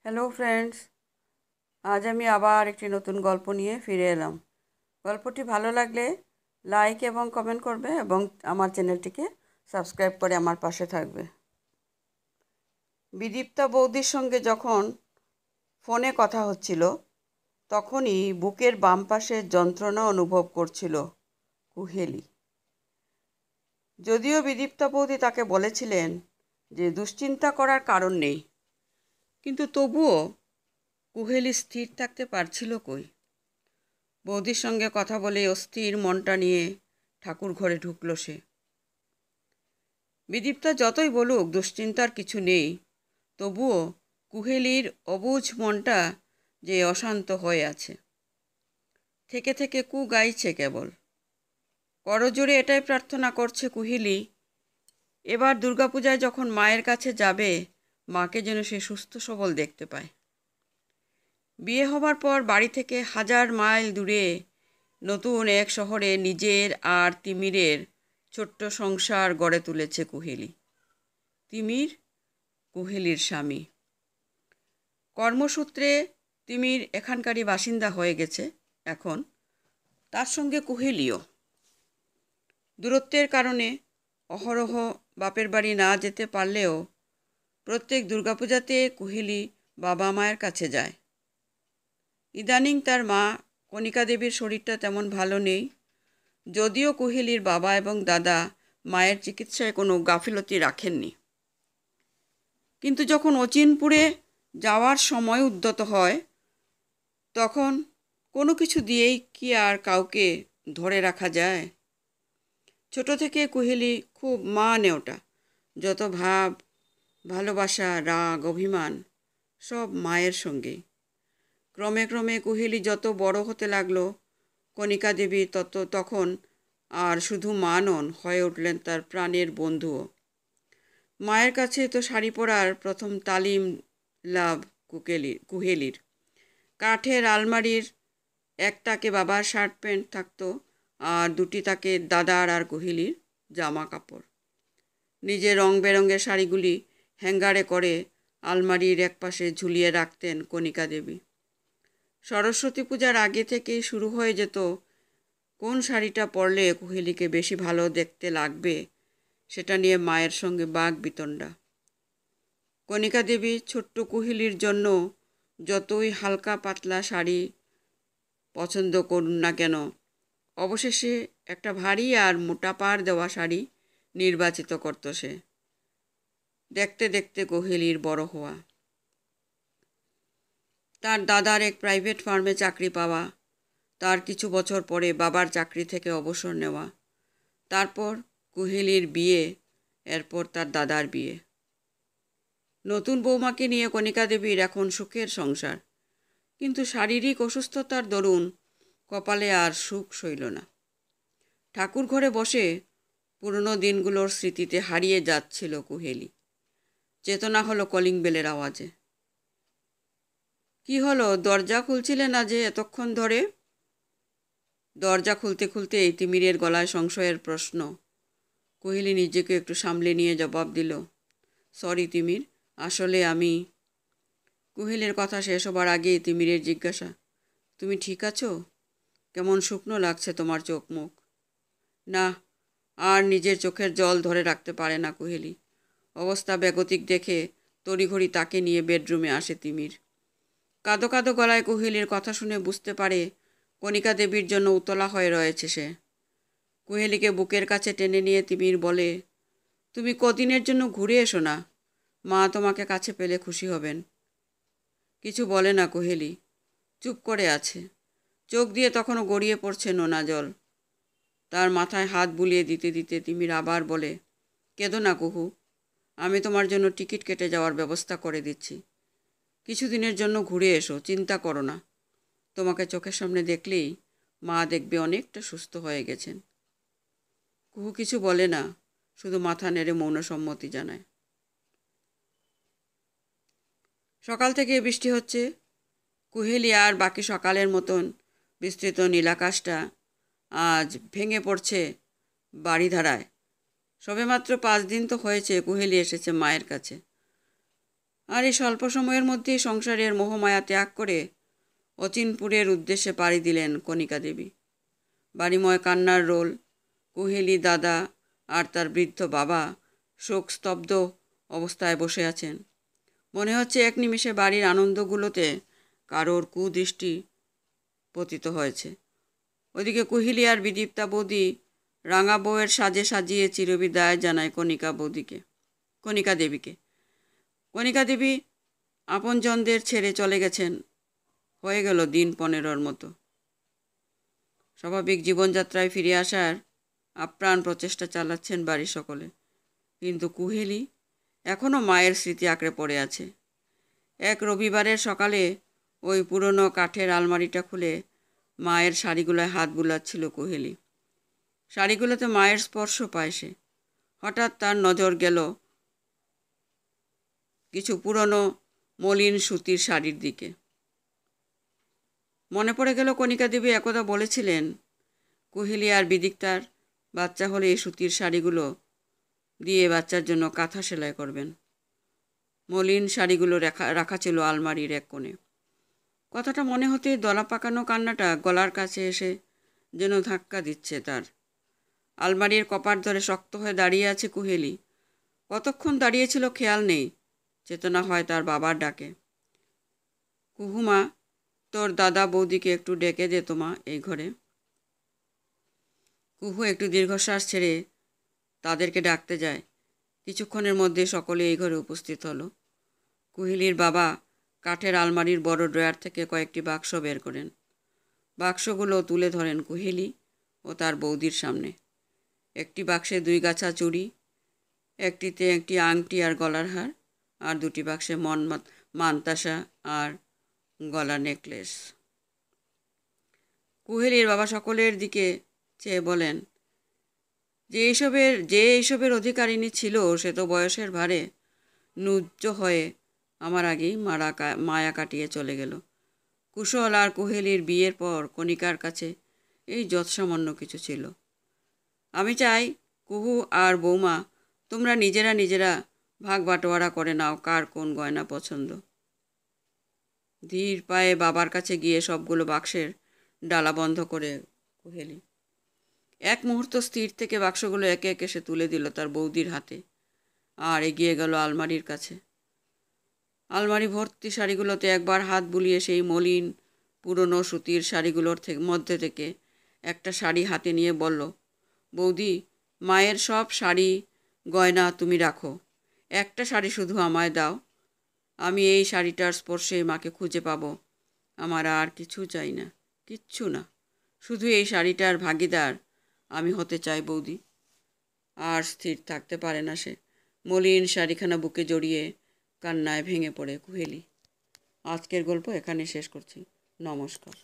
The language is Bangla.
হ্যালো ফ্রেন্ডস, আজ আমি আবার একটি নতুন গল্প নিয়ে ফিরে এলাম। গল্পটি ভালো লাগলে লাইক এবং কমেন্ট করবে এবং আমার চ্যানেলটিকে সাবস্ক্রাইব করে আমার পাশে থাকবে। বিদীপ্তা বৌদির সঙ্গে যখন ফোনে কথা হচ্ছিল তখনই বুকের বাম পাশে যন্ত্রণা অনুভব করছিল কুহেলি। যদিও বিদীপ্তা বৌদি তাকে বলেছিলেন যে দুশ্চিন্তা করার কারণ নেই, কিন্তু তবুও কুহেলি স্থির থাকতে পারছিল কই। বৌদির সঙ্গে কথা বলে অস্থির মনটা নিয়ে ঠাকুর ঘরে ঢুকল সে। বিদীপ্তা যতই বলুক দুশ্চিন্তার কিছু নেই, তবুও কুহেলির অবুঝ মনটা যে অশান্ত হয়ে আছে। থেকে থেকে গাইছে কেবল। করজোড়ে এটাই প্রার্থনা করছে কুহেলি, এবার দুর্গাপূজায় যখন মায়ের কাছে যাবে মাকে যেন সে সুস্থ সবল দেখতে পায়। বিয়ে হবার পর বাড়ি থেকে 1000 মাইল দূরে নতুন এক শহরে নিজের আর তিমিরের ছোট্ট সংসার গড়ে তুলেছে কুহেলি। তিমির কুহেলির স্বামী। কর্মসূত্রে তিমির এখানকারই বাসিন্দা হয়ে গেছে এখন, তার সঙ্গে কুহেলিও। দূরত্বের কারণে অহরহ বাপের বাড়ি না যেতে পারলেও প্রত্যেক দুর্গাপূজাতে কুহেলি বাবা মায়ের কাছে যায়। ইদানিং তার মা কণিকা দেবীর শরীরটা তেমন ভালো নেই, যদিও কুহেলির বাবা এবং দাদা মায়ের চিকিৎসায় কোনো গাফিলতি রাখেননি। কিন্তু যখন অচিনপুরে যাওয়ার সময় উদ্যত হয় তখন কোনো কিছু দিয়েই কি আর কাউকে ধরে রাখা যায়? ছোট থেকে কুহেলি খুব মা নেওটা। যত ভাব, ভালোবাসা, রাগ, অভিমান সব মায়ের সঙ্গেই। ক্রমে ক্রমে কুহেলি যত বড় হতে লাগলো, কণিকা দেবী তখন আর শুধু মা নন, হয়ে উঠলেন তার প্রাণের বন্ধুও। মায়ের কাছে তো শাড়ি পরার প্রথম তালিম লাভ কুহেলির। কাঠের আলমারির এক তাকে বাবার শার্ট প্যান্ট থাকতো, আর 2টি তাকে দাদার আর কুহেলির জামা কাপড়। নিজে রং বেরঙের শাড়িগুলি হ্যাঙ্গারে করে আলমারির একপাশে ঝুলিয়ে রাখতেন কণিকা দেবী। সরস্বতী পূজার আগে থেকেই শুরু হয়ে যেত কোন শাড়িটা পরলে কুহেলিকে বেশি ভালো দেখতে লাগবে, সেটা নিয়ে মায়ের সঙ্গে বাক বিতণ্ডা। কণিকা দেবী ছোট্ট কুহেলির জন্য যতই হালকা পাতলা শাড়ি পছন্দ করুন না কেন, অবশেষে একটা ভারী আর মোটা পাড় দেওয়া শাড়ি নির্বাচিত করত সে। দেখতে দেখতে কুহেলির বড় হওয়া, তার দাদার এক প্রাইভেট ফার্মে চাকরি পাওয়া, তার কিছু বছর পরে বাবার চাকরি থেকে অবসর নেওয়া, তারপর কুহেলির বিয়ে, এরপর তার দাদার বিয়ে। নতুন বৌমাকে নিয়ে কণিকা দেবীর এখন সুখের সংসার, কিন্তু শারীরিক অসুস্থতার দরুন কপালে আর সুখ সইল না। ঠাকুর ঘরে বসে পুরনো দিনগুলোর স্মৃতিতে হারিয়ে যাচ্ছিল কুহেলি। চেতনা হলো কলিং বেলের আওয়াজে। কি হলো, দরজা খুলছিলে না যে এতক্ষণ ধরে? দরজা খুলতে খুলতে তিমিরের গলায় সংশয়ের প্রশ্ন। কুহেলি নিজেকে একটু সামলে নিয়ে জবাব দিল, সরি তিমির, আসলে আমি। কুহেলির কথা শেষ হবার আগেই তিমিরের জিজ্ঞাসা, তুমি ঠিক আছো? কেমন শুকনো লাগছে তোমার চোখ মুখ। না, আর নিজের চোখের জল ধরে রাখতে পারে না কুহেলি। অবস্থা বেগতিক দেখে তড়িঘড়ি তাকে নিয়ে বেডরুমে আসে তিমির। কাঁদো কাঁদো গলায় কুহেলির কথা শুনে বুঝতে পারে কণিকা দেবীর জন্য উতলা হয়ে রয়েছে সে। কুহেলিকে বুকের কাছে টেনে নিয়ে তিমির বলে, তুমি কদিনের জন্য ঘুরে এসো না, মা তোমাকে কাছে পেলে খুশি হবেন। কিছু বলে না কুহেলি, চুপ করে আছে। চোখ দিয়ে তখনও গড়িয়ে পড়ছে নোনা জল। তার মাথায় হাত বুলিয়ে দিতে দিতে তিমির আবার বলে, কেঁদো না কুহু, আমি তোমার জন্য টিকিট কেটে যাওয়ার ব্যবস্থা করে দিচ্ছি। কিছুদিনের জন্য ঘুরে এসো, চিন্তা করো না। তোমাকে চোখের সামনে দেখলেই মা দেখবে অনেকটা সুস্থ হয়ে গেছেন। কুহু কিছু বলে না, শুধু মাথা নেড়ে মৌন সম্মতি জানায়। সকাল থেকে বৃষ্টি হচ্ছে। কুহেলি আর বাকি সকালের মতন বিস্তৃত নীলাকাশটা আজ ভেঙে পড়ছে বাড়িধারায়। সবেমাত্র 5 দিন তো হয়েছে কুহেলি এসেছে মায়ের কাছে। আর এই স্বল্প সময়ের মধ্যেই সংসারের মোহমায়া ত্যাগ করে অচিনপুরের উদ্দেশ্যে পাড়ি দিলেন কণিকা দেবী। বাড়িময় কান্নার রোল। কুহেলি দাদা আর তার বৃদ্ধ বাবা শোকস্তব্ধ অবস্থায় বসে আছেন। মনে হচ্ছে এক নিমেষে বাড়ির আনন্দগুলোতে কারোর কুদৃষ্টি পতিত হয়েছে। ওদিকে কুহিলি আর বিদীপ্তা বৌদি রাঙা বউয়ের সাজে সাজিয়ে চিরবিদায় জানায় কণিকা দেবীকে। কণিকা দেবী আপনজনদের ছেড়ে চলে গেছেন। হয়ে গেল দিন 15 মতো। স্বাভাবিক জীবনযাত্রায় ফিরে আসার আপ্রাণ প্রচেষ্টা চালাচ্ছেন বাড়ির সকলে, কিন্তু কুহেলি এখনও মায়ের স্মৃতি আঁকড়ে পড়ে আছে। এক রবিবারের সকালে ওই পুরনো কাঠের আলমারিটা খুলে মায়ের শাড়িগুলোয় হাত বুলাচ্ছিল কুহেলি। শাড়িগুলোতে মায়ের স্পর্শ পায় সে। হঠাৎ তার নজর গেল কিছু পুরনো মলিন সুতির শাড়ির দিকে। মনে পড়ে গেল কণিকা দেবী একদা বলেছিলেন কুহেলি আর বিদিক্তার বাচ্চা হলে এই সুতির শাড়িগুলো দিয়ে বাচ্চার জন্য কাঁথা সেলাই করবেন। মলিন শাড়িগুলো রাখা ছিল আলমারির এক কোণে। কথাটা মনে হতে দলা পাকানো কান্নাটা গলার কাছে এসে যেন ধাক্কা দিচ্ছে তার। আলমারির কপাট ধরে শক্ত হয়ে দাঁড়িয়ে আছে কুহেলি। কতক্ষণ দাঁড়িয়েছিল খেয়াল নেই। চেতনা হয় তার বাবার ডাকে। কুহুমা, তোর দাদা বৌদিকে একটু ডেকে দে তোমা এই ঘরে। কুহু একটু দীর্ঘশ্বাস ছেড়ে তাদেরকে ডাকতে যায়। কিছুক্ষণের মধ্যে সকলে এই ঘরে উপস্থিত হলো। কুহেলির বাবা কাঠের আলমারির বড় ড্রয়ার থেকে কয়েকটি বাক্স বের করেন। বাক্সগুলো তুলে ধরেন কুহেলি ও তার বৌদির সামনে। একটি বাক্সে 2 গাছা চুড়ি, একটিতে একটি আংটি আর গলার হার, আর 2টি বাক্সে মানতাসা আর গলা নেকলেস। কুহেলির বাবা সকলের দিকে চেয়ে বলেন, যে এইসবের অধিকারিণী ছিল সে তো বয়সের ভারে নুজ্জ হয়ে আমার আগেই মায়া কাটিয়ে চলে গেল। কুশল আর কুহেলির বিয়ের পর কণিকার কাছে এই যৎসামান্য কিছু ছিল। আমি চাই কুহু আর বৌমা তোমরা নিজেরা ভাগ বাটোয়ারা করে নাও কার কোন গয়না পছন্দ। ধীর পায়ে বাবার কাছে গিয়ে সবগুলো বাক্সের ডালা বন্ধ করে কুহেলি। এক মুহূর্ত স্থির থেকে বাক্সগুলো একে একে সে তুলে দিল তার বৌদির হাতে আর এগিয়ে গেল আলমারির কাছে। আলমারি ভর্তি শাড়িগুলোতে একবার হাত বুলিয়ে সেই মলিন পুরনো সুতির শাড়িগুলোর মধ্যে থেকে একটা শাড়ি হাতে নিয়ে বলল, বৌদি, মায়ের সব শাড়ি গয়না তুমি রাখো, একটা শাড়ি শুধু আমায় দাও। আমি এই শাড়িটার স্পর্শে মাকে খুঁজে পাবো। আমার আর কিছু চাই না, কিচ্ছু না, শুধু এই শাড়িটার ভাগিদার আমি হতে চাই বৌদি। আর স্থির থাকতে পারে না সে। মলিন শাড়িখানা বুকে জড়িয়ে কান্নায় ভেঙে পড়ে কুহেলি। আজকের গল্প এখানে শেষ করছি। নমস্কার।